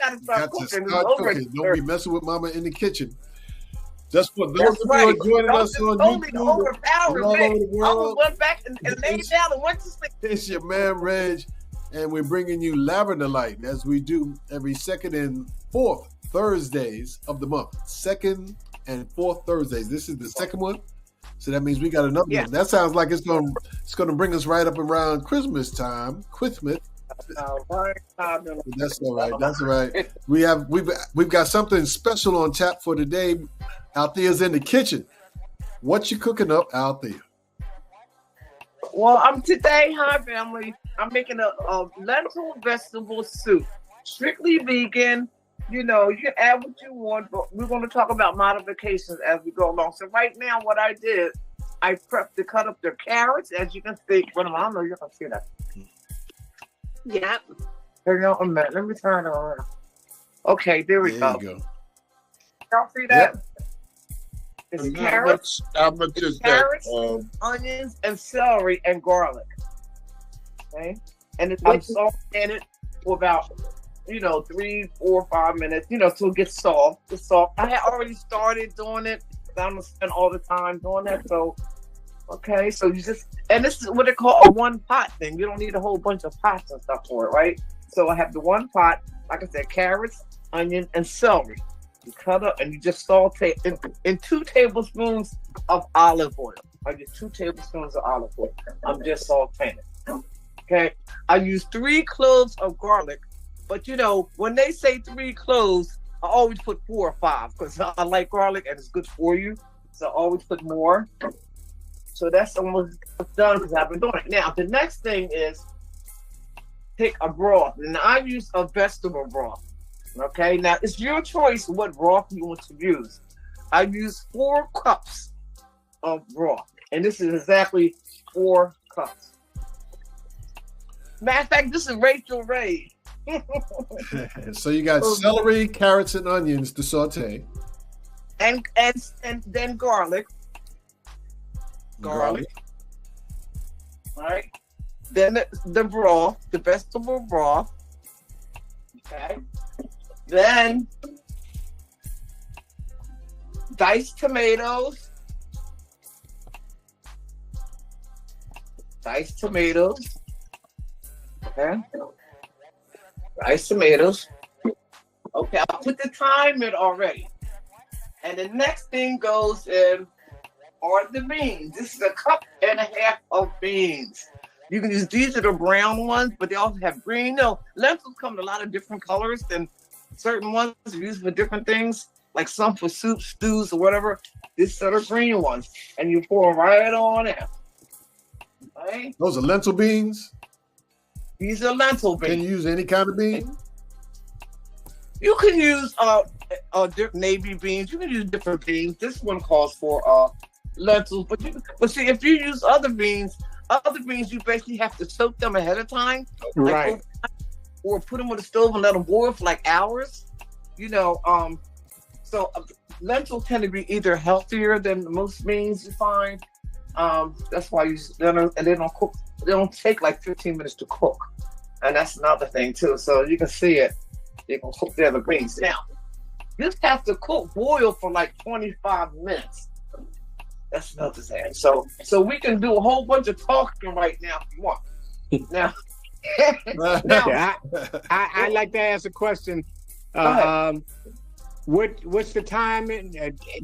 got to start Got to cooking. start It's cooking. Don't over. be messing with mama in the kitchen. Just for those That's of right. you who are joining us on YouTube and all over the I world, went back and laid down and went to sleep. it's your man Reg, and we're bringing you Lavenderlite as we do every second and fourth Thursdays of the month. Second and fourth Thursdays. This is the second one, so that means we got another one. That sounds like it's gonna bring us right up around Christmas time. Christmas. That's all right. That's all right. We've got something special on tap for today. Althea's in the kitchen. What you cooking up, Althea? Well, today, hi family. I'm making a lentil vegetable soup, strictly vegan. You know, you can add what you want, but we're going to talk about modifications as we go along. So right now, what I did, I prepped to cut up the carrots, as you can see. Well, I don't know if you can see that. Yeah. Hang on a minute. Let me turn it around. Okay, there we go. There you go. Y'all see that? Yep. It's carrots. How much is carrots, that? Onions, and celery, and garlic. Okay? And I'm sauteing it for about, 3, 4, 5 minutes, till it gets soft. It's soft. I had already started doing it. I'm going to spend all the time doing that. So, okay, so and this is what they call a one pot thing. You don't need a whole bunch of pots and stuff for it, right? So I have the one pot, like I said, carrots, onion, and celery. You cut up and you just saute in 2 tablespoons of olive oil. I get 2 tablespoons of olive oil. I'm just sauteing it. Okay. I use 3 cloves of garlic, but when they say 3 cloves, I always put 4 or 5 because I like garlic and it's good for you. So I always put more. So that's almost done because I've been doing it. Now the next thing is take a broth, and I use a vegetable broth. Okay, now it's your choice what broth you want to use. I use 4 cups of broth, and this is exactly 4 cups. Matter of fact, this is Rachel Ray. So you got celery, carrots, and onions to saute, and then garlic. All right. Then the broth, the vegetable broth. Okay. Then diced tomatoes. Okay. Diced tomatoes. Okay, I'll put the thyme in already. And the next thing goes in are the beans. This is 1.5 cups of beans. You can use, these are the brown ones, but they also have green. Lentils come in a lot of different colors than certain ones used for different things, like some for soups, stews, or whatever. These are the green ones, and you pour right on in. Okay? Those are lentil beans? These are lentil beans. Can you use any kind of bean? You can use navy beans. You can use different beans. This one calls for lentils, but see, if you use other beans, you basically have to soak them ahead of time, Right? Or put them on the stove and let them boil for like hours. So lentils tend to be either healthier than most beans you find. That's why they don't cook. They don't take like 15 minutes to cook, and that's another thing too. So you can see it. You can cook the other beans. Now, you just have to boil for like 25 minutes. That's another thing. So we can do a whole bunch of talking right now if you want. Now, I'd like to ask a question. What's the timing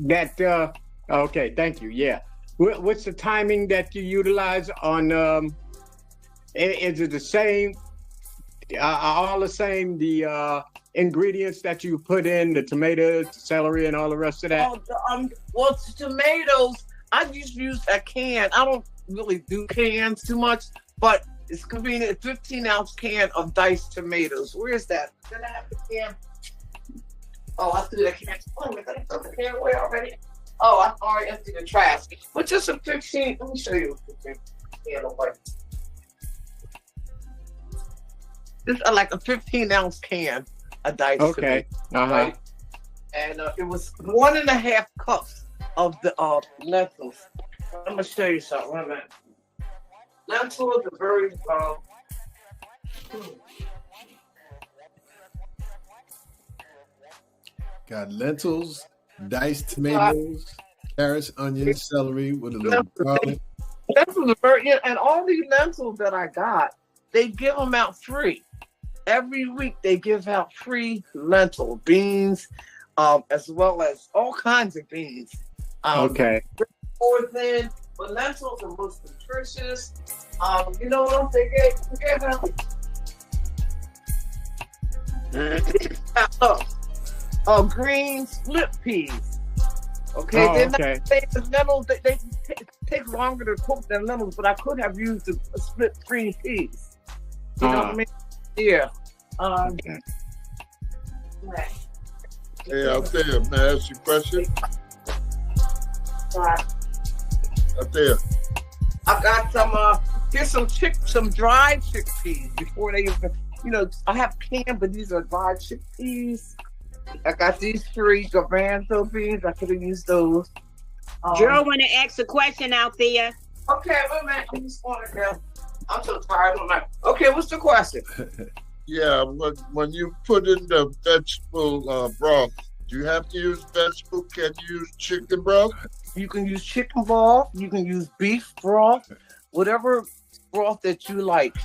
that? Okay, thank you. Yeah, what's the timing that you utilize on? Is it the same? All the same? The ingredients that you put in, the tomatoes, the celery, and all the rest of that. Well, tomatoes, I just use a can. I don't really do cans too much, but it's convenient. 15-ounce can of diced tomatoes. Where is that? Did I have the can? Oh, I threw the can. Oh, I threw the can away already. Oh, I already emptied the trash. But just a 15. Let me show you a 15 can away. This is like a 15-ounce can of diced tomatoes. Right? And it was 1.5 cups of the lentils. I'm gonna show you something. Wait a minute. Lentils are very Got lentils, diced tomatoes, carrots, onions, celery with a little garlic. Lentils are and all these lentils that I got, they give them out free. Every week they give out free lentil beans, as well as all kinds of beans. Okay. Then, but lentils are most nutritious. You know what I'm thinking? Green split peas. Okay, the lentils they take longer to cook than lentils, but I could have used a split green peas. You know what I mean? Yeah. Hey, Althea, may I ask you a question? Althea. I got here's some dried chickpeas before they even, I have canned, but these are dried chickpeas. I got these 3 garbanzo beans. I could have used those. Joe want to ask a question, Althea. Okay, wait a minute. I'm just going to I'm so tired. Okay, what's the question? Yeah, when you put in the vegetable broth, do you have to use vegetable? Can you use chicken broth? You can use chicken broth. You can use beef broth. Whatever broth that you like.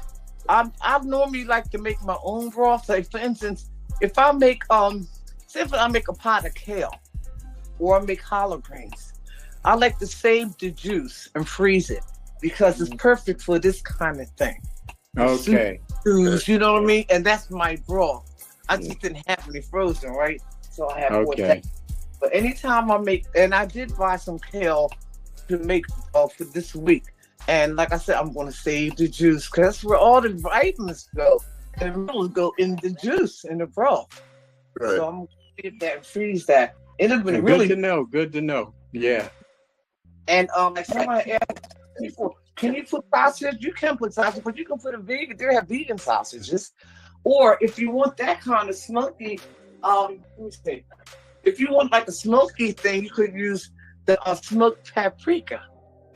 I normally like to make my own broth. Like, for instance, if I make say if I make a pot of kale or I make collard greens, I like to save the juice and freeze it because it's perfect for this kind of thing. Okay. Stews, you know what I mean? And that's my broth. I just didn't have any frozen, right? So I have more that. But anytime I make, and I did buy some kale to make for this week. And like I said, I'm going to save the juice because that's where all the vitamins go. And the minerals go in the juice, in the broth. Right. So I'm going to get that and freeze that. It'll be really good to know. Good to know. Yeah. And like somebody asked before, can you put sausage? You can put sausage, but you can put a vegan. They have vegan sausages. Or if you want that kind of smoky, let me see. If you want like a smoky thing, you could use the smoked paprika.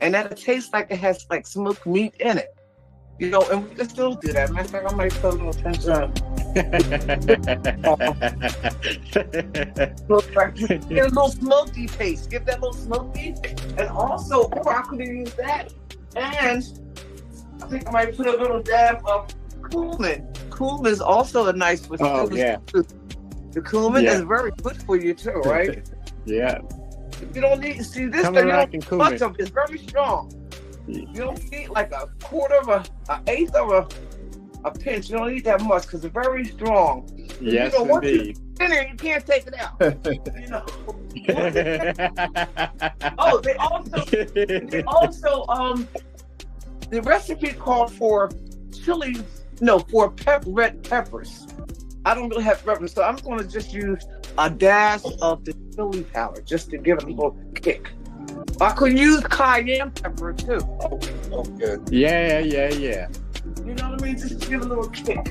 And that'll taste like it has like smoked meat in it. And we can still do that. Matter of fact, I might put a little attention. Get a little smoky taste. Give that little smoky. And also, or I could use that. And I think I might put a little dab of cumin. Cumin is also a nice with The cumin is very good for you too, right? Yeah. You don't need this. You don't need much of it. It's very strong. You don't need like a quarter of an eighth of a pinch. You don't need that much because it's very strong. Yes, once indeed. It's in there, you can't take it out. They also the recipe called for red peppers. I don't really have peppers, so I'm going to just use a dash of the chili powder just to give it a little kick. I could use cayenne pepper too. Okay. Yeah. You know what I mean? Just to give it a little kick.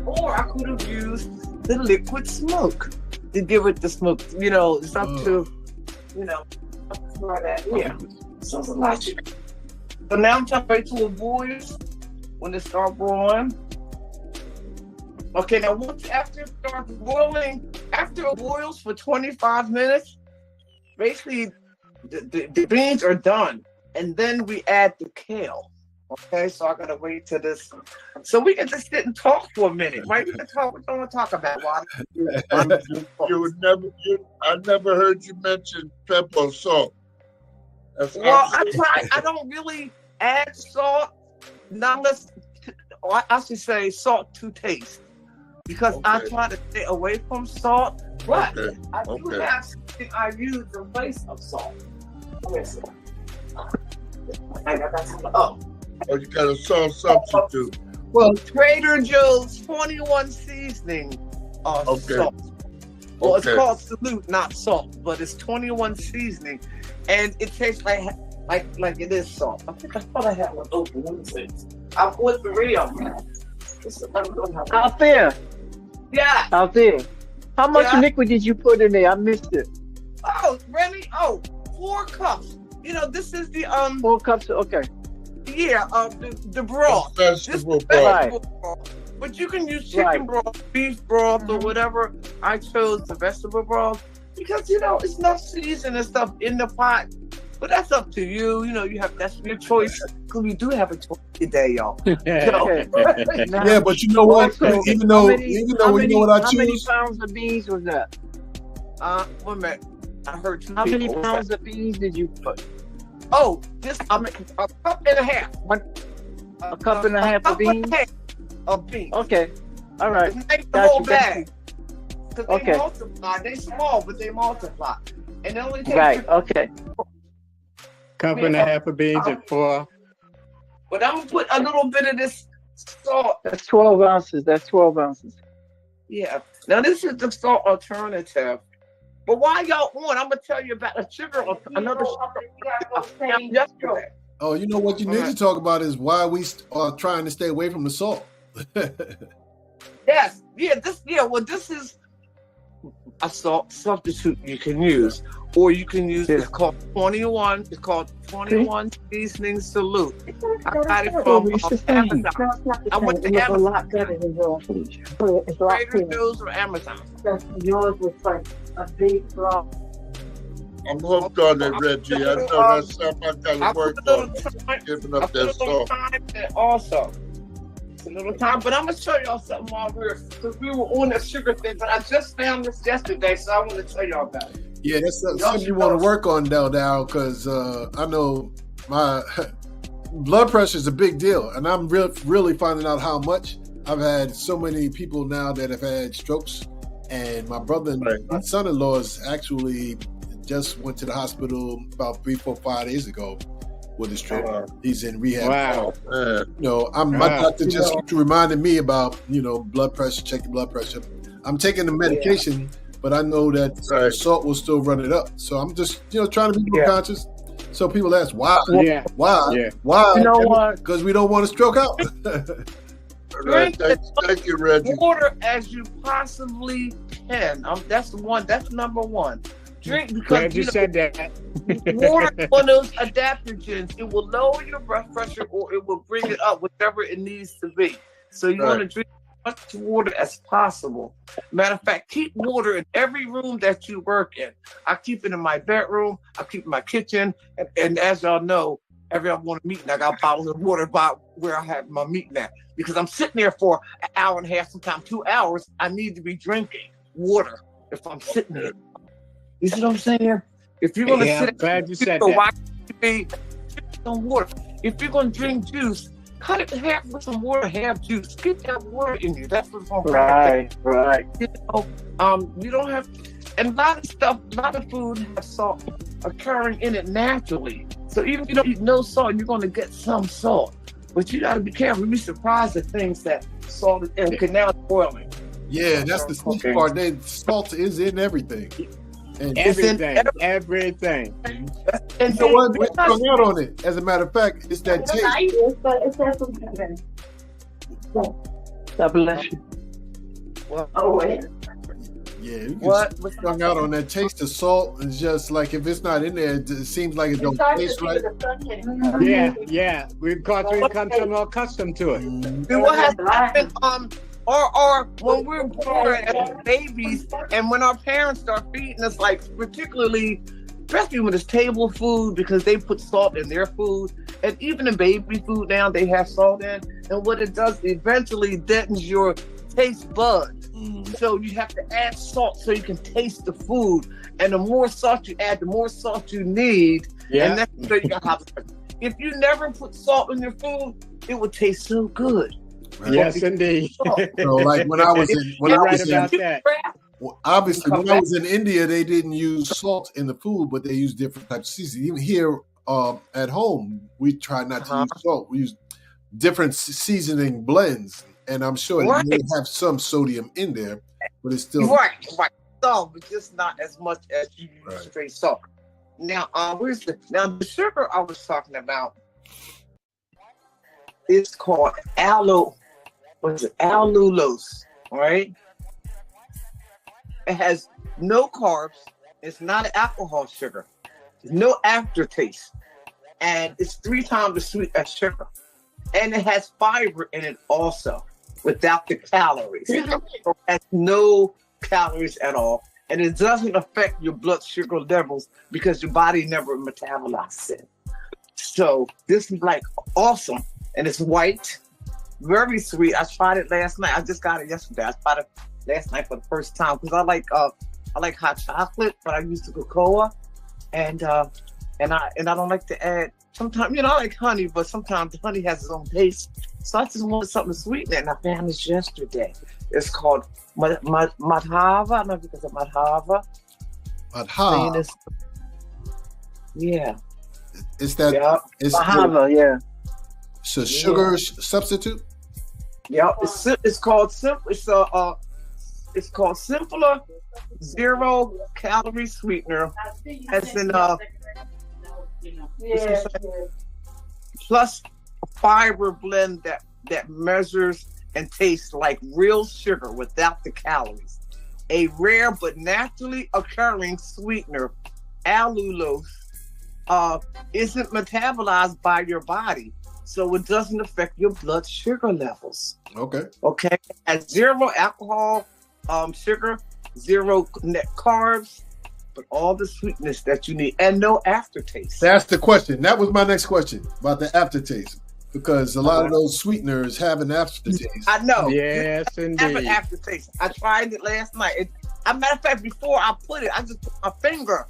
Or I could have used the liquid smoke to give it the smoke. It's up to, try that. Yeah. So it's a lot. So now I'm trying to wait till it boils. When it starts boiling. Okay, now after it starts boiling, after it boils for 25 minutes, basically the beans are done. And then we add the kale. Okay, so I gotta wait till this. So we can just sit and talk for a minute, right? We can talk. We don't want to talk about why. I never heard you mention pepper or salt. I don't really add salt, I should say salt to taste, because I try to stay away from salt. But I do have something I use in place of salt. You got a salt substitute. Well, Trader Joe's 21 seasoning salt. Well, it's called Salute, not salt, but it's 21 seasoning, and it tastes like it is salt. I thought I had one open. Let me see. I put the real. Althea. Yeah. Althea. How much liquid did you put in there? I missed it. Oh, really? 4 cups. This is the 4 cups. Okay. Yeah, the broth. Vegetable broth. But you can use chicken broth, beef broth, or whatever. I chose the vegetable broth because it's enough season and stuff in the pot. But that's up to you. That's your choice. Because we do have a choice today, y'all. Yeah, but you know what? Even though you know what I choose. How many pounds of beans was that? Wait a minute. I heard two How people. many pounds of beans did you put? Oh, just a cup and a half. A cup and a half of beans? Of beans. Okay. All right. Make the whole bag. Because they multiply. They small, but they multiply. And it only takes okay. Cup and a half of beans and 4. But I'm gonna put a little bit of this salt. That's 12 ounces. Yeah. Now this is the salt alternative. But while y'all on, I'm gonna tell you about another sugar yesterday. Oh, you know what you need to talk about is why we are trying to stay away from the salt. Yes. Yeah. Well, this is a salt substitute you can use, or you can use. It's called 21. It's called 21 seasoning salute. I got it from Amazon. I went to Amazon. A lot better than yours. It's a lot Trader Joe's or Amazon. Yours was like a big block. I'm hooked on it, Reggie. I know that's something I gotta work on. Giving up that salt. Also, it's a little time, but I'm gonna show y'all something while because we were on the sugar thing. But I just found this yesterday, so I want to tell y'all about it. Yeah, that's something you want to work on, Dow, because I know my blood pressure is a big deal, and I'm really finding out how much. I've had so many people now that have had strokes, and my brother and my son-in-laws actually just went to the hospital about 3, 4, 5 days ago with a stroke. He's in rehab. Wow. My doctor just keeps reminding me about, blood pressure, check your blood pressure. I'm taking the medication, but I know that salt will still run it up. So I'm just, trying to be more conscious. So people ask, why? Yeah. Why? Yeah. Why? You know what? Because we don't want to stroke out. Right. Thank you, Reggie. Water as you possibly can. That's number one. Drink because Glad you said that. water is one of those adaptogens. It will lower your blood pressure or it will bring it up, whatever it needs to be. So you want to drink as much water as possible. Matter of fact, keep water in every room that you work in. I keep it in my bedroom. I keep it in my kitchen. And as y'all know, every time I want a meeting, I got bottles of water by where I have my meeting at. Because I'm sitting there for an hour and a half, sometimes 2 hours. I need to be drinking water if I'm sitting there. You see what I'm saying? If you're going to sit, I'm glad you said that. Drink some water. If you're going to drink juice, cut it in half with some water, half juice. Get that water in you. That's what's going to happen. Right. You don't have, and a lot of food has salt occurring in it naturally. So even if you don't eat no salt, you're going to get some salt. But you got to be careful. You'll be surprised at things that salt is in. Because now it's boiling. Yeah, that's the sweet part. Salt is in everything. And Everything. And so what? We hung out on it. As a matter of fact, it's that taste. God bless you. Yeah, you can hung out on that taste of salt. It's just like if it's not in there, it seems like it don't taste right. Yeah. We've become so accustomed to it. And what has happened, or when we're born as babies and when our parents start feeding us, like especially when it's table food, because they put salt in their food, and even in baby food now they have salt in, and what it does eventually deadens your taste buds. So you have to add salt so you can taste the food, and the more salt you add, the more salt you need. And that's where you got. If you never put salt in your food, it would taste so good. Right. Yes, indeed. So like when I was in India, they didn't use salt in the food, but they used different types of seasoning. Even here at home, we try not to use salt. We use different seasoning blends, and I'm sure it may have some sodium in there, but it's still right. So, but just not as much as you use straight salt. Now, the sugar I was talking about? It's called allulose, right? It has no carbs. It's not an alcohol sugar. There's no aftertaste. And it's 3 times as sweet as sugar. And it has fiber in it also. without the calories. So it has no calories at all. And it doesn't affect your blood sugar levels because your body never metabolizes it. So this is like awesome. And it's white, very sweet. I tried it last night. I just got it yesterday. I tried it last night for the first time because I like hot chocolate, but I use the cocoa. And I don't like to add, sometimes, I like honey, but sometimes the honey has its own taste. So I just wanted something to sweeten it, and I found this yesterday. It's called madhava. I don't know if it's a madhava. Madhava. Yeah. It's that. Yeah. It's Mahava, yeah. It's a sugar substitute. Yeah. It's called simple. It's called Simpler 0 Calorie Sweetener. As in plus a fiber blend that measures and tastes like real sugar without the calories. A rare but naturally occurring sweetener, allulose, isn't metabolized by your body, so it doesn't affect your blood sugar levels. Okay. Okay. At 0 alcohol, sugar, 0 net carbs, but all the sweetness that you need and no aftertaste. That's the question. That was my next question about the aftertaste, because a lot of those sweeteners have an aftertaste. I know. Yes, indeed. Have an aftertaste. I tried it last night. As a matter of fact, before I put it, I just put my finger,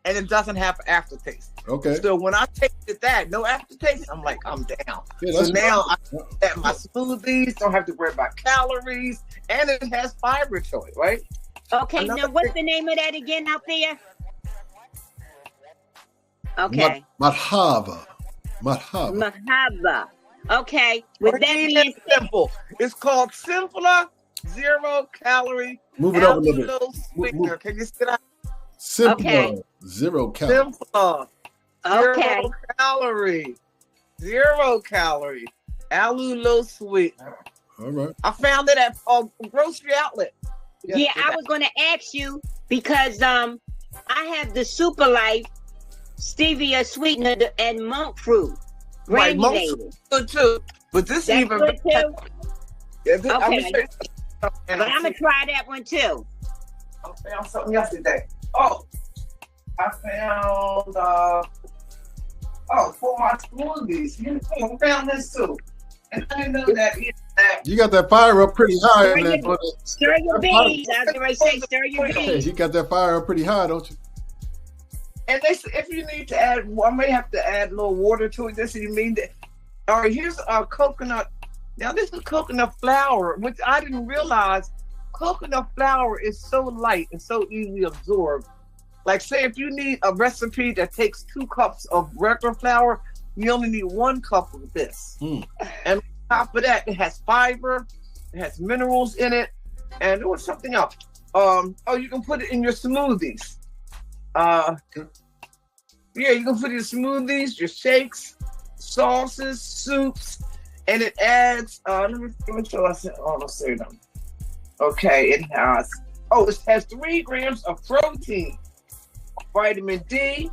and it doesn't have an aftertaste. Okay. So when I tasted that, no aftertaste, I'm like, I'm down. Yeah, so now I at my smoothies, don't have to worry about calories, and it has fiber to it, right? Okay, now what's the name of that again out there? Okay. Madhava. Okay. With that being simple, it's called Simpler 0 Calorie. Move it over a little bit. Sweetener. Can you see that? Simpler. Okay. 0 calorie. Simpler. Okay. 0 calorie. 0 calorie. Allulose sweetener. All right. I found it at a grocery outlet. Yeah, I was going to ask you because I have the Super Life stevia sweetener and monk fruit Right, granulated. most good too. But this That's even good too. Yeah, Okay. But I'm gonna try that one too. I found something yesterday. Oh, I found for my smoothies. I found this too. And I didn't know that You got that fire up pretty high. Stir your beans. I was going to say stir your beans. You got that fire up pretty high, don't you? And they said if you need to add, I may have to add a little water to it. This you mean that? All right, here's coconut. Now this is coconut flour, which I didn't realize. Coconut flour is so light and so easily absorbed. Like say if you need a recipe that takes 2 cups of regular flour, you only need 1 cup of this. And on top of that, it has fiber, it has minerals in it, and there was something else. You can put it in your smoothies. Yeah, you can put it in smoothies, your shakes, sauces, soups, and it adds. Let me show you. Let's say them. Okay, it has 3 grams of protein, vitamin D,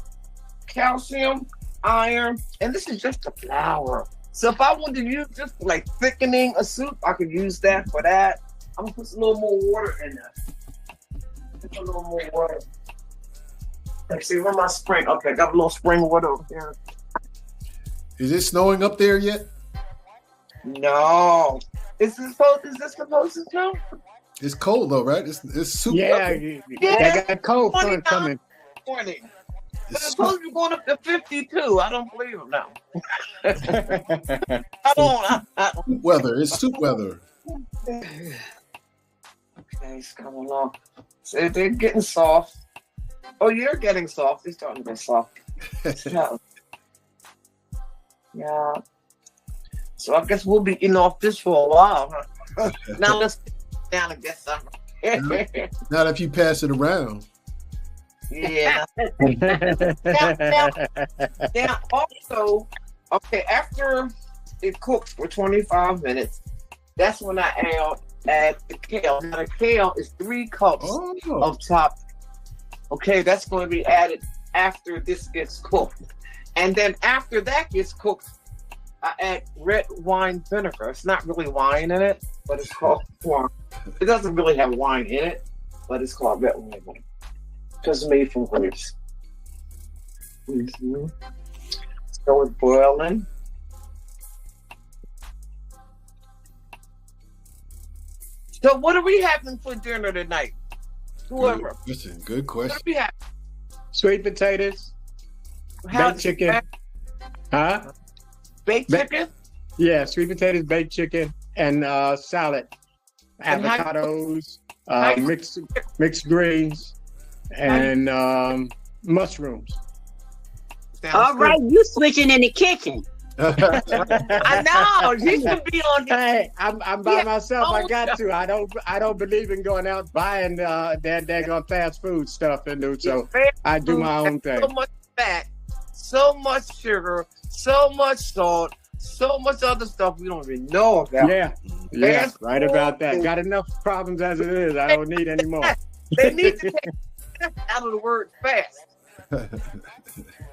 calcium, iron, and this is just the flour. So if I wanted to use just like thickening a soup, I could use that for that. I'm gonna put a little more water in there. Put a little more water. Let's see, where's my spring? Okay, got a little spring water over here. Is it snowing up there yet? No. Is this supposed to snow? It's cold though, right? It's super. Yeah, they got cold front coming. Morning. But it's supposed to be going up to 52. I don't believe them now. Soup weather. It's soup weather. Okay, it's coming along. So they're getting soft. Oh, you're getting soft. They're starting to get soft. Yeah. So I guess we'll be eating off this for a while, huh? Now let's sit down and get some. Not if you pass it around. Yeah. Now also, okay, after it cooks for 25 minutes, that's when I add the kale. Now the kale is 3 cups of chopped. Okay, that's going to be added after this gets cooked. And then after that gets cooked, I add red wine vinegar. It's not really wine in it, but it's called wine. It doesn't really have wine in it, but it's called red wine vinegar. Because it's made from grapes. Mm-hmm. So it's boiling. So what are we having for dinner tonight? Whoever. Listen, good question. What are we having? Sweet potatoes, How- baked chicken. Huh? Baked chicken? Yeah, sweet potatoes, baked chicken, and salad, And how- avocados, how you- mixed greens, and mushrooms. Sounds All good. right, you switching in the kitchen. I know. You should be on here. Hey, I'm by Yeah, myself. I oh, got to. I don't believe in going out buying that daggone fast food stuff and do so. I do my own thing. So much fat, so much sugar, so much salt, so much other stuff we don't even know about. Yeah, Fast right about that. food. Got enough problems as it is. I don't need any more. They need to take the out of the word fast.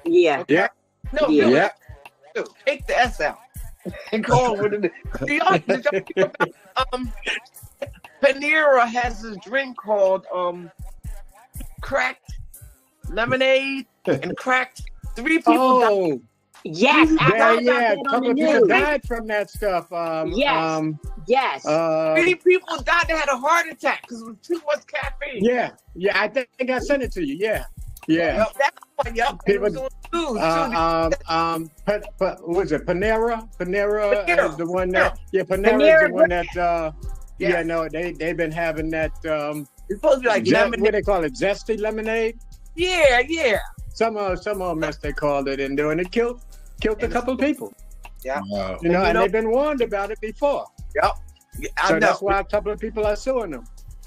Yeah. Yeah, No, Yeah. really, yeah. no, take the S out and call it what it is. Did y'all hear about, Panera has this drink called cracked lemonade and cracked. 3 people died. Oh, Yes, I yeah, heard about yeah. that A on couple the of people news. died from that stuff. Yes. Yes. 3 people died. They had a heart attack because it was too much caffeine. Yeah, yeah. I think I sent it to you. Yeah, yeah. Yep, that's one. Yep. It was on the news, too. What was it? Panera Panera. is the one that. Yeah, Panera Panera is the one that. Yeah, Yes. no, they've been having that. It's supposed to be like What lemonade. they call it? Zesty lemonade. Yeah, yeah. Some of them as they called it, and doing it killed a couple of people. Wow. You know, And and they've been warned about it before. Yep. Yeah, I So know. that's why a couple of people are suing them.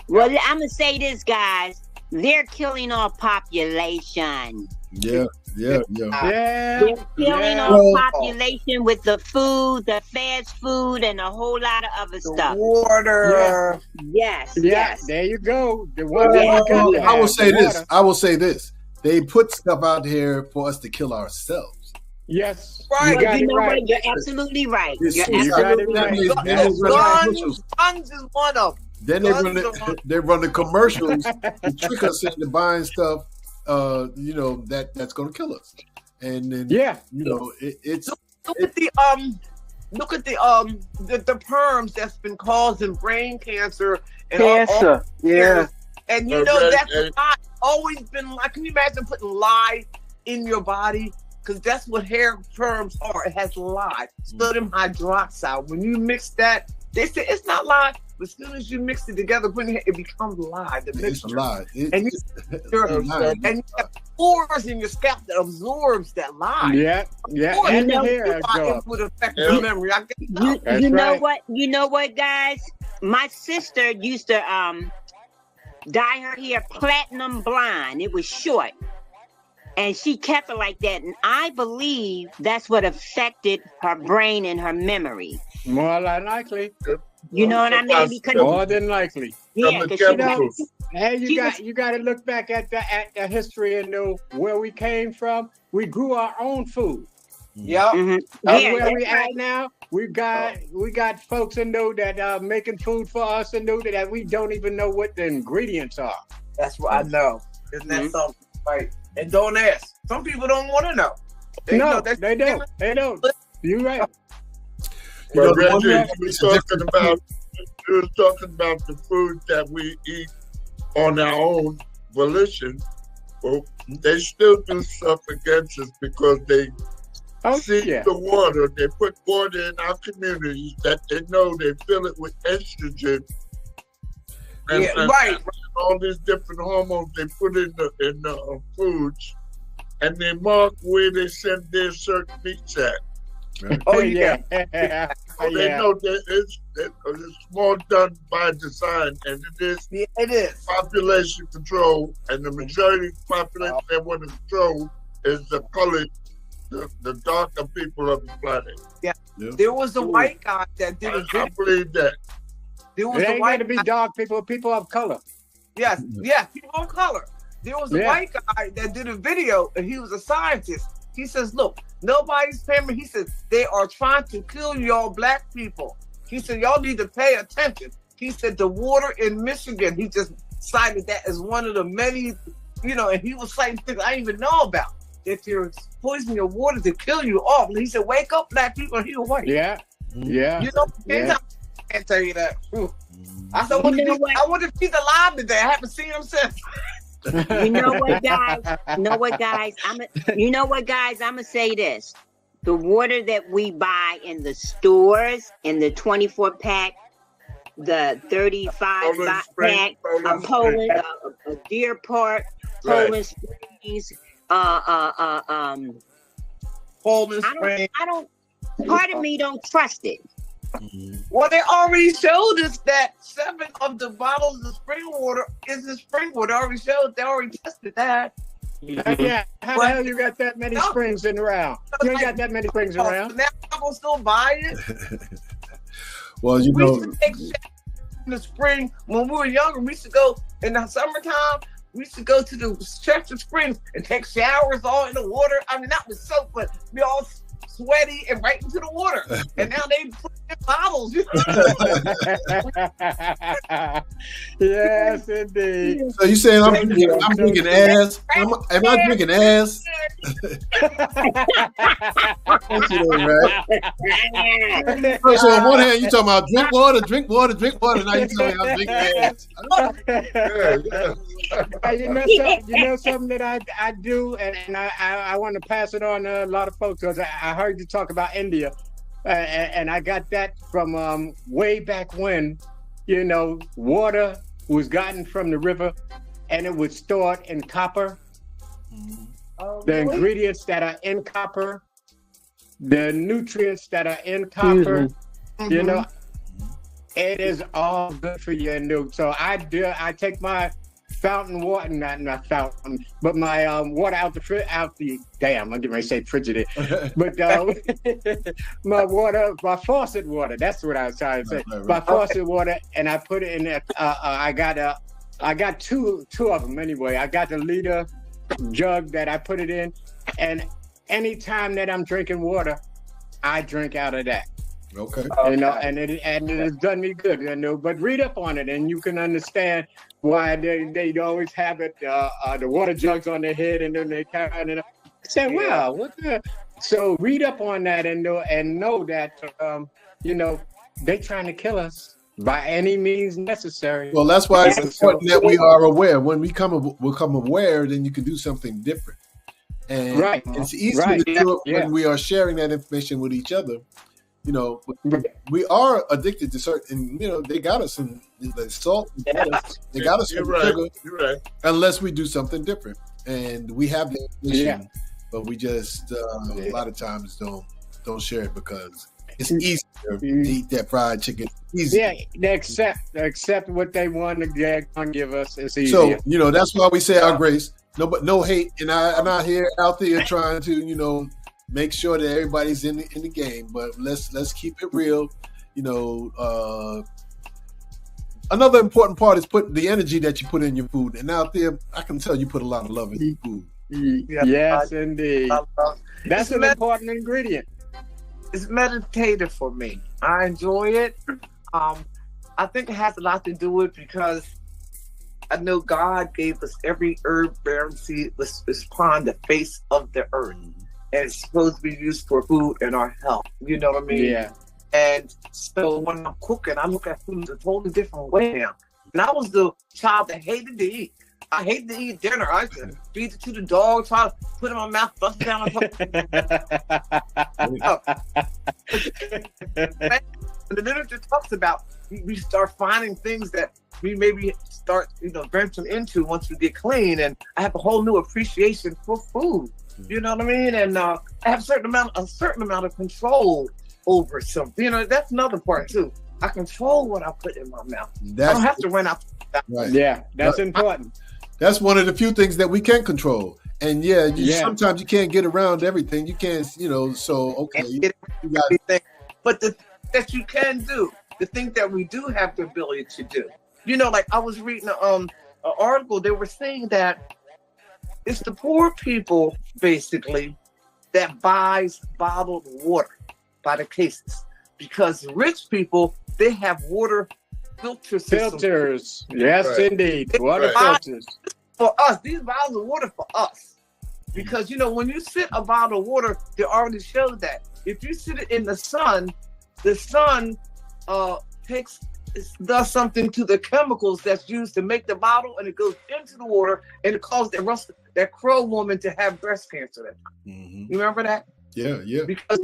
Well, I'm gonna say this, guys. They're killing our population. Yeah. Yeah, They're killing yeah. our population with the food, the fast food, and a whole lot of other The stuff. water. Yes, Yeah, yes. there you go. The one that Yeah. we got to I will have, say the this. water. I will say this. They put stuff out here for us to kill ourselves. Yes, Right. you got You it know right. what? You're absolutely right. It's- You're you got it absolutely right. right. Then That they is run right. the commercials. Guns is one of them. Then they Guns run are the, they run the commercials to trick us into buying stuff. That's going to kill us. And then Yeah, it's Look at the perms that's been causing brain cancer and all Cancer. Yeah. and you Okay, know that's and- not always been like. Can you imagine putting lye in your body? Because that's what hair perms are. It has lye, sodium hydroxide. When you mix that, they say it's not lye, but as soon as you mix it together, it becomes lye. The it's a mixture. lie. And It's a lie. And you have pores in your scalp that absorbs that lye. yeah, Or and the know, hair It absorb. would affect Yeah. your memory. I guess so. That's You know right. what? You know what, guys? My sister used to dye her hair platinum blonde. It was short. And she kept it like that. And I believe that's what affected her brain and her memory. More than likely, You know what I mean? Because more than likely. yeah, because she chemicals. Hey, She you got to look back at the history and know where we came from. We grew our own food. Yeah. Mhm. And Yeah, where we that's at right. now, we got folks in know that are making food for us and know that we don't even know what the ingredients are. That's what I know. Isn't that Mhm. something? Right. And don't ask. Some people don't want to know. No, that's- they don't. They don't. You're right. You know, But the one Reggie, that you makes was a talking about the food that we eat on our own volition. Well, they still do stuff against us because they Oh, see yeah. the water. They put water in our communities that they know they fill it with estrogen. Yeah, right. And all these different hormones they put in the foods, and they mark where they send their certain meats at. Oh yeah. yeah. So they know that it's more done by design, and it is Yeah, it is. population control, and the majority of the population they want to control is the colored, the darker people of the planet. There was a white guy that did a I video. believe that. There was It a ain't white got to be guy. dark people of color. Yes, people of color. There was a Yeah. white guy that did a video, and he was a scientist. He says, "Look, Nobody's paying me. He said, they are trying to kill y'all black people. He said, y'all need to pay attention. He said, the water in Michigan, he just cited that as one of the many, and he was citing things I didn't even know about. If you're poisoning your water to kill you off. He said, wake up, black people, and he was white. Yeah. I can't tell you that. I said, I wonder if he's alive today. I haven't seen him since. You know what, guys? I'm gonna say this. The water that we buy in the stores, in the 24 pack, the 35 pack, Poland, Deer Park, Poland Springs, Poland Springs. I don't. Part of me don't trust it. Well, they already showed us that 7 of the bottles of spring water is the spring water. They already tested that. Yeah, how the hell you got that many springs around? You ain't got that many springs around. Now I'm gonna still buy it. Well, we used to take showers in the spring when we were younger. We used to go in the summertime. We used to go to the Chester Springs and take showers all in the water. I mean, not with soap, but we all sweaty and right into the water. And now they put in bottles. Yes, indeed. So you saying I'm drinking ass? Am I drinking ass? Right? So on one hand, you talking about drink water. Now you telling me I'm drinking ass. You know something that I do, and I want to pass it on to a lot of folks, because I heard you talk about India, and I got that from way back when, water was gotten from the river, and it was stored in copper. The ingredients that are in copper, the nutrients that are in copper, it is all good for you. So I take my fountain water, not fountain, but my water out the damn, I'm getting ready to say frigid, but my faucet water. That's what I was trying to say. Right. My faucet water, and I put it in there. I got two of them anyway. I got the liter jug that I put it in, and anytime that I'm drinking water, I drink out of that. Okay. And it has done me good, But read up on it, and you can understand why they always have it, the water jugs on their head, and then they kind of say, "Wow, what the?" So read up on that, and know that they're trying to kill us by any means necessary. Well, that's why it's important that we are aware. When we become aware, then you can do something different. And it's easier to do it when we are sharing that information with each other. We are addicted to certain, they got us in the salt, they got us in sugar, unless we do something different. And we have the information, but we just a lot of times don't share it because it's easier to eat that fried chicken. Yeah, they accept what they want to give us. It's easier. So, that's why we say our grace. No hate. And I'm not here out there trying to, make sure that everybody's in the game, but let's keep it real. Another important part is put the energy that you put in your food. And out there, I can tell you put a lot of love in your food. Yes, indeed. That's an important ingredient. It's meditative for me. I enjoy it. I think it has a lot to do with because I know God gave us every herb, bearing seed was upon the face of the earth. And it's supposed to be used for food and our health. You know what I mean? Yeah. And so when I'm cooking, I look at food a totally different way now. And I was the child that hated to eat. I hated to eat dinner. I used to feed it to the dog, try to put it in my mouth, bust it down my throat. The literature talks about we start finding things that we maybe start, venturing into once we get clean. And I have a whole new appreciation for food. You know what I mean? And I have a certain amount of control over something. That's another part too. I control what I put in my mouth. I don't have to run out. Right. Yeah, that's important. That's one of the few things that we can control. And sometimes you can't get around everything. You can't, so okay. But the that you can do, the thing that we do have the ability to do. Like I was reading an article. They were saying that it's the poor people, basically, that buys bottled water by the cases, because rich people, they have water filter systems. Filters. Yes, Right. indeed. Water Right. filters. For us, these bottles of water for us. Because, when you sit a bottle of water, they already showed that. If you sit it in the sun does something to the chemicals that's used to make the bottle, and it goes into the water, and it causes that Crow woman to have breast cancer. Mhm. You remember that? Yeah, yeah. Because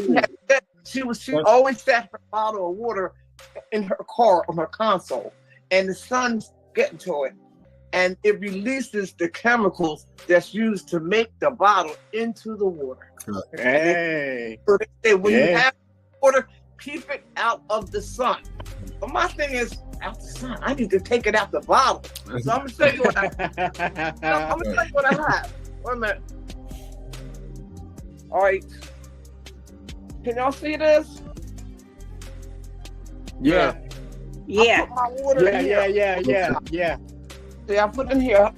she always sat her bottle of water in her car on her console, and the sun's getting to it, and it releases the chemicals that's used to make the bottle into the water. Hey. So they say when you Yeah. have water, keep it out of the sun. But my thing is, out the sun, I need to take it out the bottle. So I'm gonna show you what I have. Wait a minute. All right. Can y'all see this? Yeah. Yeah. I put my water in here. Yeah. See, I put it in here.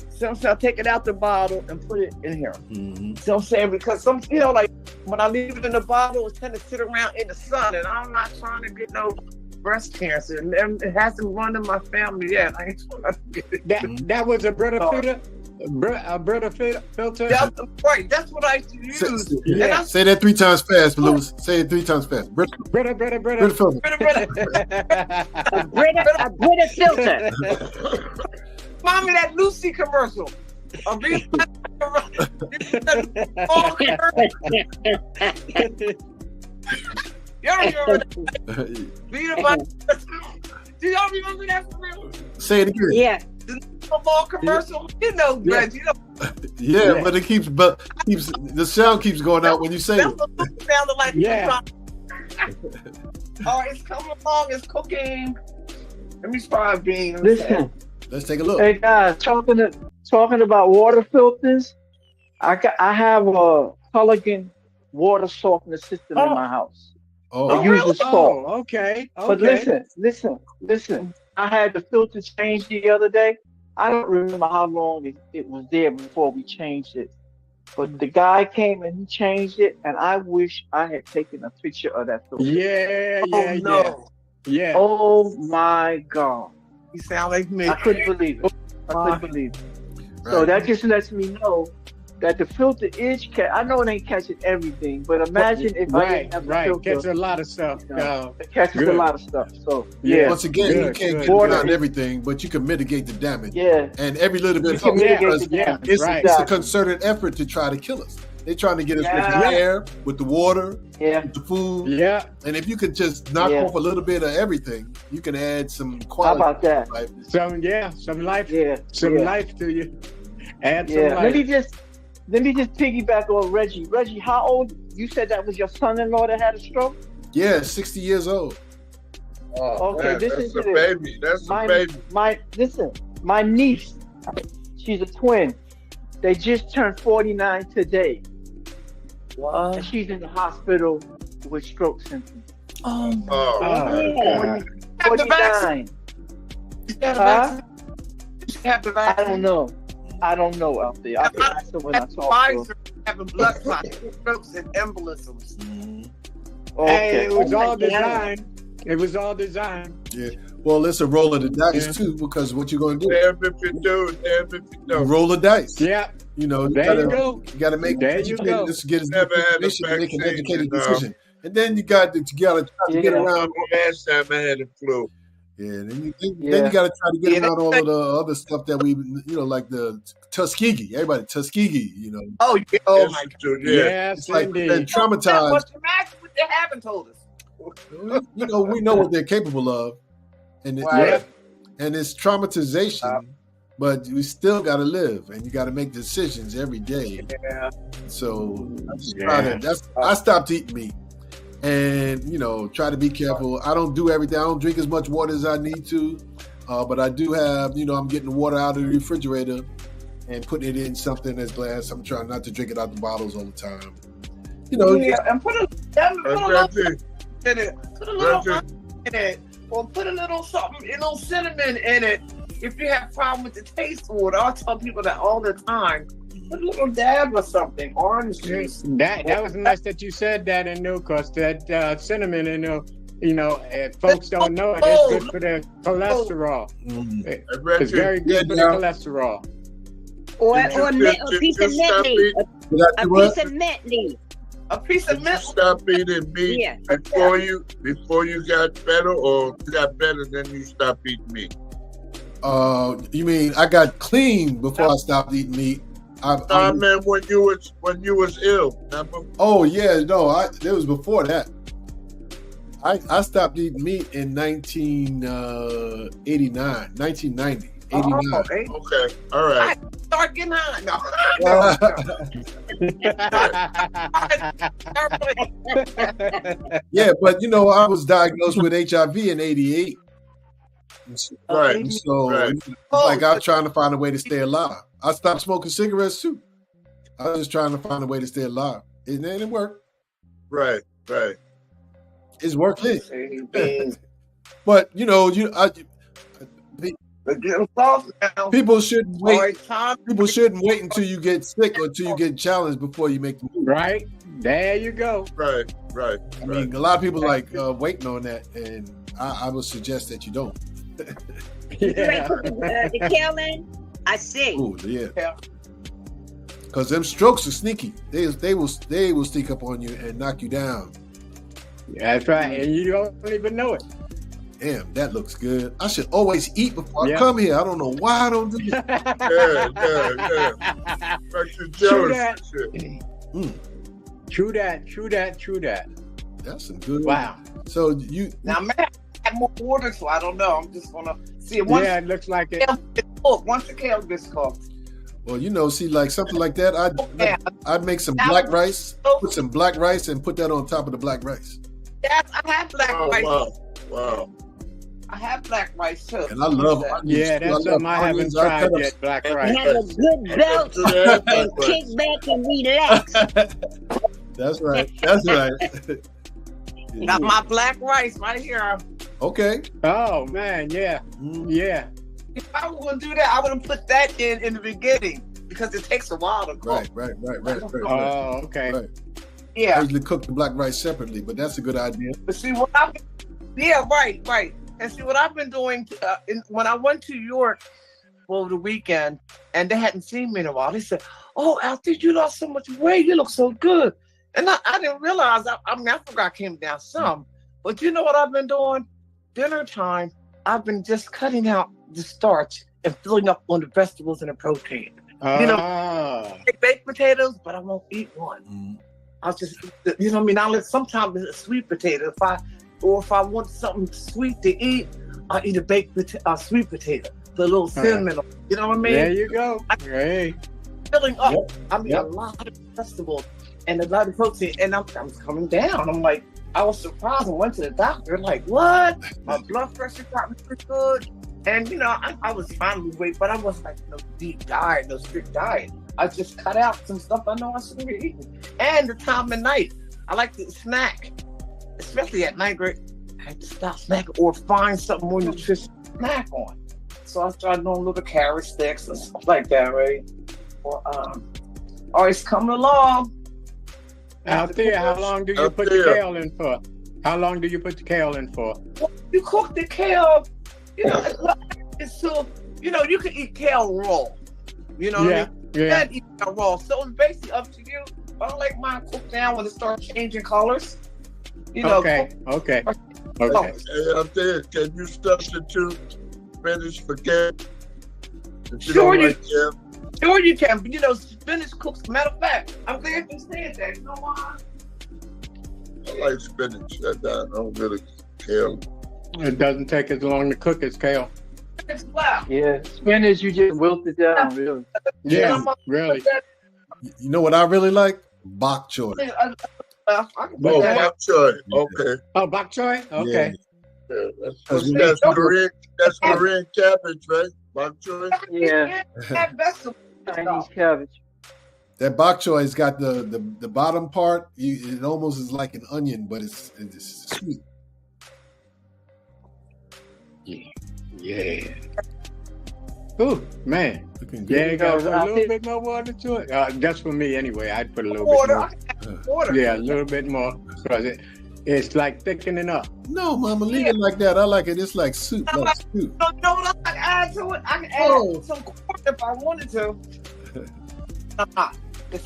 So I'm saying, I take it out the bottle and put it in here. Mhm. So I'm saying, because some, like when I leave it in the bottle, it tends to sit around in the sun, and I'm not trying to get no breast cancer, and it hasn't run in my family yet. I ain't trying to get it. That was a Brita filter. A Brita filter. That's right. That's what I used to use. Yeah. And I Say that 3 times fast, Lewis. Say it 3 times fast. Brita Brita. filter. A Brita filter. Mommy, that Lucy commercial. A big Y'all remember that? Do y'all remember that for real? Say it again. Yeah. The football commercial? Greg, Yeah, but the sound keeps going out when you say that's it. what it sounded like. Yeah. All right, it's coming along. It's cooking. Let me try being. Listen, Let's take a look. hey guys, talking about water filters. I have a Culligan water softener system in my house. Oh, It uses salt. Oh, okay. But listen. I had the filter changed the other day. I don't remember how long it was there before we changed it. But the guy came and he changed it, and I wish I had taken a picture of that filter. Yeah. Oh my God. You sound like me. I couldn't believe it. So that just lets me know that the filter is I know it ain't catching everything, but imagine if I didn't have the filter. Catches a lot of stuff. It catches a lot of stuff. So yeah. Once again, you can't get around everything, but you can mitigate the damage. Yeah. And every little bit You can mitigate the damage. damage. It's a concerted effort to try to kill us. They're trying to get us with the air, with the water, with the food. Yeah. And if you could just knock off a little bit of everything, you can add some How quality. about that? Life. Some life. Yeah. Some life to you. Add some life. Let me just piggyback on Reggie. Reggie, how old? You said that was your son-in-law that had a stroke? Yeah, 60 years old. Oh, Okay, man, this that's is a baby. That's a baby. My niece, she's a twin. They just turned 49 today. What? And she's in the hospital with stroke symptoms. Oh, 49. Huh? I don't know, Althea. I can ask her when I talk to her. Having blood clots, strokes, and embolisms. Okay. Hey, it was all designed. It was all designed. Yeah. Well, it's a roll of the dice too, because what you're going to do? Damn if you do, damn if you You don't. roll the dice. Yeah. You know, There you go. You got to make There you go. Just get as Never much had a information to make an vaccine, educated you know. decision. And then you got to try to get around. Last time I had a flu. Yeah, then you got to try to get around all of the other stuff that we, like the Tuskegee. Everybody, Tuskegee, Oh, yeah. Oh, my God. Yes, It's like indeed. they're traumatized. But imagine what they haven't told us. We know what they're capable of. And it's traumatization, but we still got to live, and you got to make decisions every day. Yeah. So I stopped eating meat, and try to be careful. I don't do everything. I don't drink as much water as I need to, but I do have. I'm getting the water out of the refrigerator and putting it in something that's glass. I'm trying not to drink it out the bottles all the time. And put a little in it. Put a little in it. Or put a little something, a little cinnamon in it. If you have a problem with the taste of water, I tell people that all the time. a little dab or something, orange juice. That was nice that you said that, and no, cause that cinnamon and if folks don't know it, it's good for their cholesterol. It's very good for the cholesterol. Or a piece of mint leaf. A piece of mint leaf. A piece of mint. Stop eating meat before you got better, or you got better then you stopped eating meat? You mean I got clean before I stopped eating meat? I meant when you was ill. Remember? Oh yeah, no, it was before that. I stopped eating meat in 1990. Okay, all right. I start getting high. Yeah, but I was diagnosed with HIV in '88. Right. And so it's like I was trying to find a way to stay alive. I stopped smoking cigarettes too. I was just trying to find a way to stay alive. And it worked. Right. It's working. But people shouldn't wait. People shouldn't wait until you get sick or until you get challenged before you make the move. Right. There you go. Right. I mean, a lot of people like waiting on that, and I would suggest that you don't. Yeah. The kale in? I see. Ooh, yeah. Because them strokes are sneaky. They will sneak up on you and knock you down. That's right, and you don't even know it. Damn, that looks good. I should always eat before I come here. I don't know why I don't do that. Yeah. Makes you jealous. True that. That's some good. Wow. So now, man, I have more water, so I don't know. I'm just gonna see it. It looks like it. Once the kale gets cooked. Well, see, like something like that, I'd make some black rice, put some black rice, and put that on top of the black rice. Yes, I have black rice. Wow. I have black rice too. And I love onions. Yeah, that's something I haven't tried yet, black rice. Have a good belt and kick back and relax. That's right. Got my black rice right here. Okay. Oh, man, yeah. Yeah. If I was going to do that, I would have put that in the beginning because it takes a while to cook. Right. Oh, okay. Right. Yeah. I usually cook the black rice separately, but that's a good idea. But see, right. And see, what I've been doing, when I went to York over the weekend, and they hadn't seen me in a while, they said, "Oh, Althea, you lost so much weight. You look so good." And I didn't realize, I forgot I came down some. But you know what I've been doing? Dinner time, I've been just cutting out the starch and filling up on the vegetables and the protein. Baked potatoes, but I won't eat one. I'll just, sometimes it's a sweet potato. If I want something sweet to eat, I'll eat a sweet potato. The little cinnamon, you know what I mean? There you go. Filling up. A lot of vegetables and a lot of protein, and I'm coming down. I'm like, I was surprised. I went to the doctor, like, what? My blood pressure got really good. And, I was fine with weight, but I wasn't like no deep diet, no strict diet. I just cut out some stuff I know I shouldn't be eating. And the time of night, I like to snack, especially at night. I had to stop snacking or find something more nutritious to snack on. So I started doing little carrot sticks and stuff like that, right? Or, it's coming along. Althea, how long do you put the kale in for? How long do you put the kale in for? Well, you cook the kale, it's so, you can eat kale raw. You know what I mean? You can't eat kale raw. So it's basically up to you. I don't like mine cooked down when it starts changing colors. Okay. Hey, Althea, can you substitute spinach for kale? Sure you can. But spinach cooks. Matter of fact, I'm glad you said that. You know why? I like spinach. I don't really kale. It doesn't take as long to cook as kale. Yeah, spinach, you just wilt it down, really. Yeah, really. You know what I really like? Bok choy. Bok choy. Okay. Oh, bok choy? Okay. Yeah, that's Korean cabbage, right? Bok choy? Yeah. Chinese cabbage. That bok choy has got the bottom part. It almost is like an onion, but it's sweet. Yeah. Ooh, man. Looking Yeah, good. you got to put a I little think- bit more water to it. That's for me anyway. I'd put a little Water. bit I can add water. more. Yeah, a little bit more because it's like thickening up. No, Mama, leave it like that. I like it. It's like soup, like soup. You know what I can add to it? I can add Oh. some corn if I wanted to. I'm not.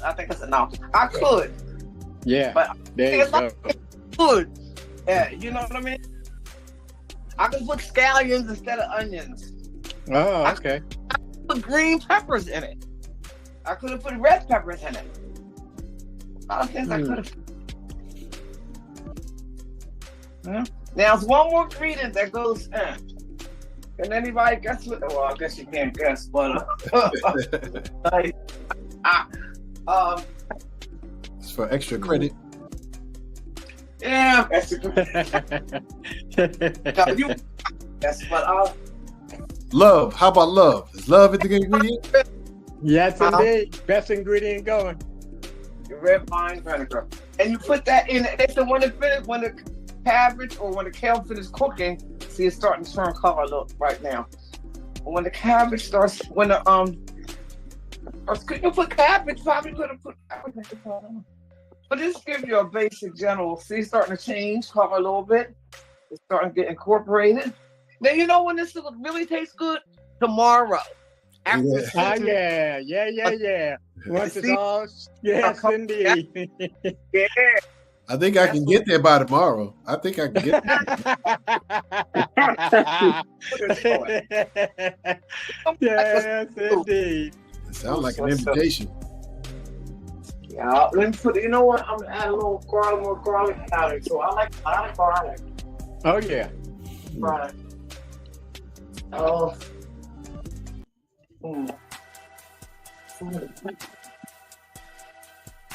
I think it's enough. I could. Yeah, But there you it's go. like- Good. Yeah, you know what I mean? I can put scallions instead of onions. Oh, okay. Put green peppers in it. I could have put red peppers in it. A lot of things I could have. Now, there's one more ingredient that goes in. Can anybody guess what? Well, I guess you can't guess, but like, It's for extra credit. yeah, that's a good. No, you, yes, but Love. How about love? Is love in the ingredient? Yes, indeed. Best ingredient going. your red wine vinegar, and you put that in. They said when the cabbage or when the kale finishes cooking, see it's starting to turn color look right now. When the cabbage starts, when the could you put cabbage? Probably could have put cabbage. But this gives you a basic general. See, it's starting to change color a little bit. It's starting to get incorporated. Now you know when this will really taste good? Tomorrow. After Yeah. it's Ah, sitting- yeah. Once it's See? all, yes, indeed. yeah. I think I can get there by tomorrow. I think I can get there. Yes, indeed. It sounds like an invitation. Yeah, let me put. You know what? I'm gonna add a little more garlic powder. So I like garlic. Oh, yeah. Garlic. Oh. Mm.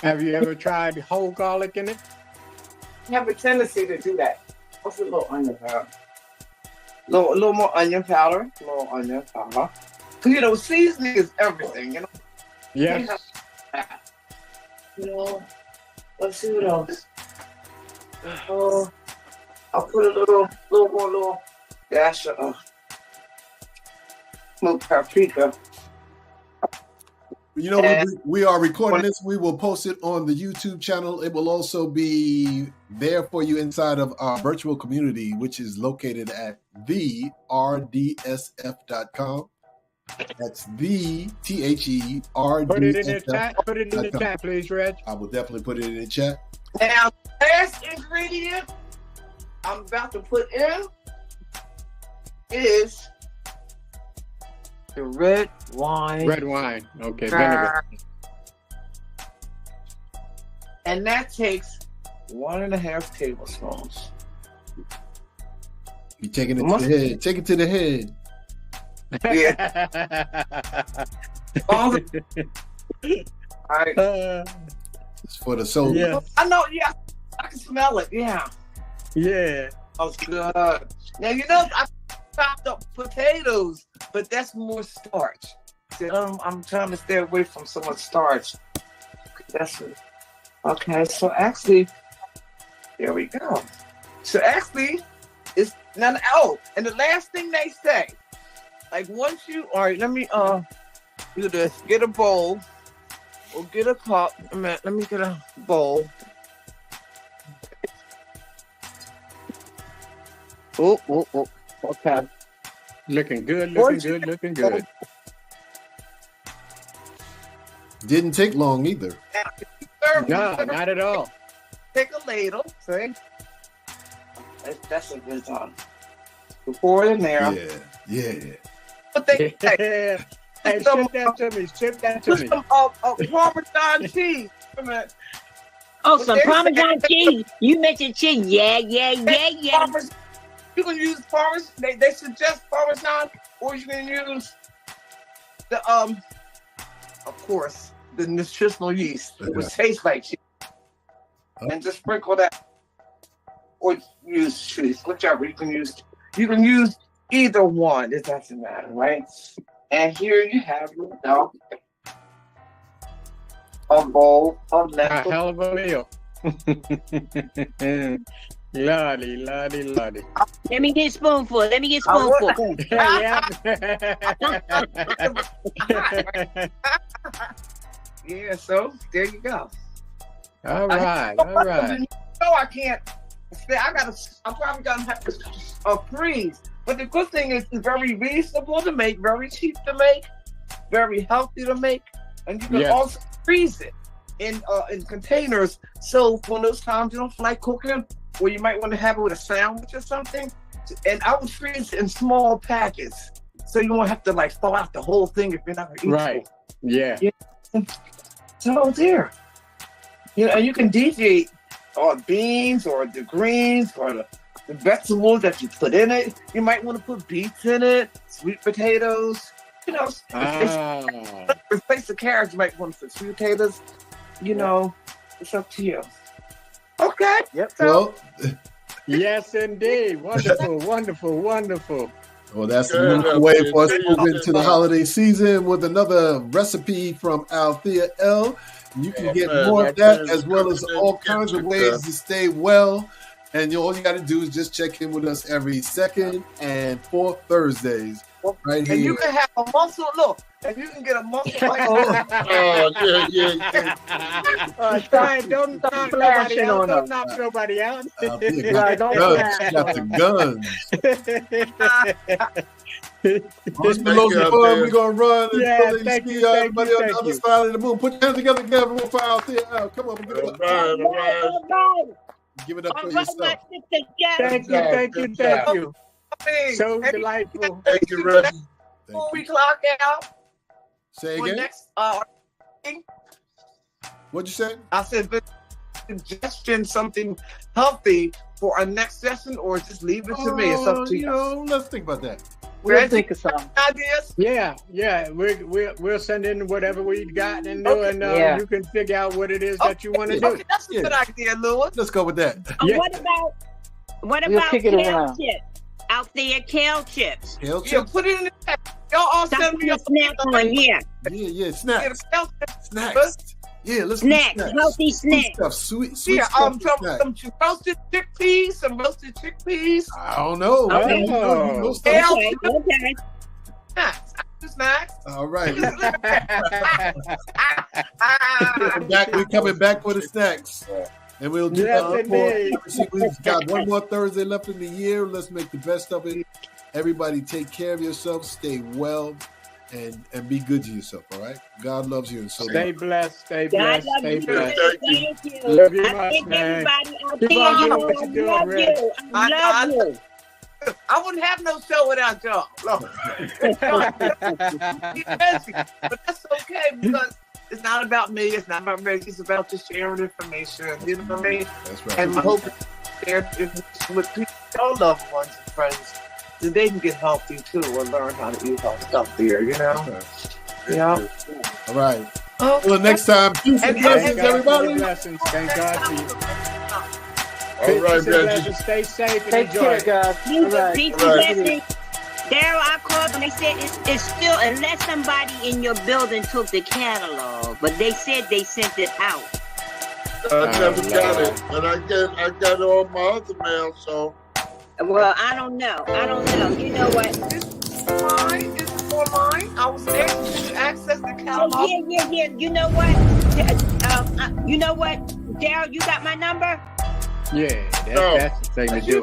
Have you ever tried whole garlic in it? I have a tendency to do that. What's a little onion powder? Little more onion powder. Little onion powder. Cause you know seasoning is everything. You know. Yes. You know. Let's see what else. Oh, I'll put a little dash of little paprika. You know, we are recording this. We will post it on the YouTube channel. It will also be there for you inside of our virtual community, which is located at therdsf.com. That's the THERDSF. Put it in the chat. Put it in the chat, please, Reg. I will definitely put it in the chat. Now, last ingredient I'm about to put in is the red wine. Red wine. Okay, vinegar. And that takes 1.5 tablespoons. You're taking it to the head. Take it to the head. Yeah. All right. It's for the soul. Yeah. I know, yeah. I can smell it, yeah. Yeah. Oh, it's good. Now, you know, I chopped up potatoes, but that's more starch. See, I'm trying to stay away from so much starch. That's it. Okay, so actually, there we go. So actually, it's none. Oh, and the last thing they say, like once you, all right, let me do this. Get a bowl or get a cup. Let me get a bowl. Oh, okay. Looking good, looking good. Didn't take long either. No, not at all. Take a ladle, see? That's a good time. Pour it in there. Yeah. But they say, Hey, sip that to me. Sip that to put me. some Parmesan cheese. Oh, some Parmesan cheese. You mentioned cheese. Yeah. You can use Parmesan. They suggest Parmesan, or you can use the of course, the nutritional yeast, which tastes like cheese, and just sprinkle that, or use cheese, whichever you can use. You can use either one. It doesn't matter, right? And here you have a bowl of A lentil. hell of a meal. Lordy. Let me get a spoonful. Let me get a spoonful. Yeah, so there you go. All right. I can't. I'm probably gonna have to freeze. But the good thing is, it's very reasonable to make, very cheap to make, very healthy to make, and you can also freeze it in containers. So when those times you don't feel like cooking, or you might want to have it with a sandwich or something, and I would freeze it in small packets, so you won't have to like thaw out the whole thing if you're not gonna eat Right. it. Yeah. So there. And you can deviate on beans or the greens or the vegetables that you put in it. You might want to put beets in it, sweet potatoes. Replace the carrots. You might want to put sweet potatoes. It's up to you. Okay. Yep. So, Yes, indeed. Wonderful. Well, that's a wonderful way for us to move into the holiday season with another recipe from Althea L. You can get more of that as well as all kinds of ways to stay well. And all you got to do is just check in with us every second and fourth Thursdays right here. And you can have a muscle. Look, and you can get a muscle like Brian, don't knock nobody out. Don't knock nobody out. Right, don't got the guns. Once we load the fun, we're going to run and thank you, everybody on the other side of the moon. Put your hands together, Gavin, for Althea. Come on, give it up. All right. Give it up for yourself. Thank you. So delightful. Thank you, Reggie. before we clock out. Say for again. Next, What'd you say? I said, suggestion something healthy for our next session, or just leave it to me. It's up to you. Let's think about that. We'll think of something. Ideas? Yeah. We'll send in whatever we got and you can figure out what it is that you want to do. Okay, that's a good idea, Lewis. Let's go with that. Yeah. What We'll about kick it kale around. chips? Out there, kale chips. Kale Yeah, chips? put it in the chat. Y'all all send me a snack on here. Yeah, snacks. Snacks. Yeah, let's Snacks, healthy snacks. Stuff, sweet Yeah, stuff. Snacks. some roasted chickpeas. I don't know. Okay. You know stuff. Okay. Snacks. All right. We're coming back for the snacks. And we'll do that before. We've got one more Thursday left in the year. Let's make the best of it. Everybody take care of yourself. Stay well. And be good to yourself, all right? God loves you. And so Stay blessed. Stay God blessed. love Stay you. blessed. Thank you. Love you I much, think man. everybody out Keep there, on doing I what you're doing, love Red. you. I love you. I wouldn't have no show without y'all. Look. But that's okay, because it's not about me. It's not about Reggie. It's about just sharing information. You know what I mean? that's right. And we hope share with people, your loved ones and friends, so they can get healthy too, or learn how to eat healthier. You know? Okay. Yeah. All right. Oh, Till next time. Peace and And- blessings, God for everybody. the blessings. Thank God for you. All right, Peace and Reggie. blessings. Stay safe and Take enjoy. care, guys. All right. Peace and Right. blessings. Daryl, I called them. They said it's still, unless somebody in your building took the catalog, but they said they sent it out. I never got it, but I got it on my other mail, so. Well, I don't know. You know what? This is mine. This is for mine. I was able to access the Oh, catalog. yeah. You know what? Daryl, you got my number? Yeah, No. that's the thing to do.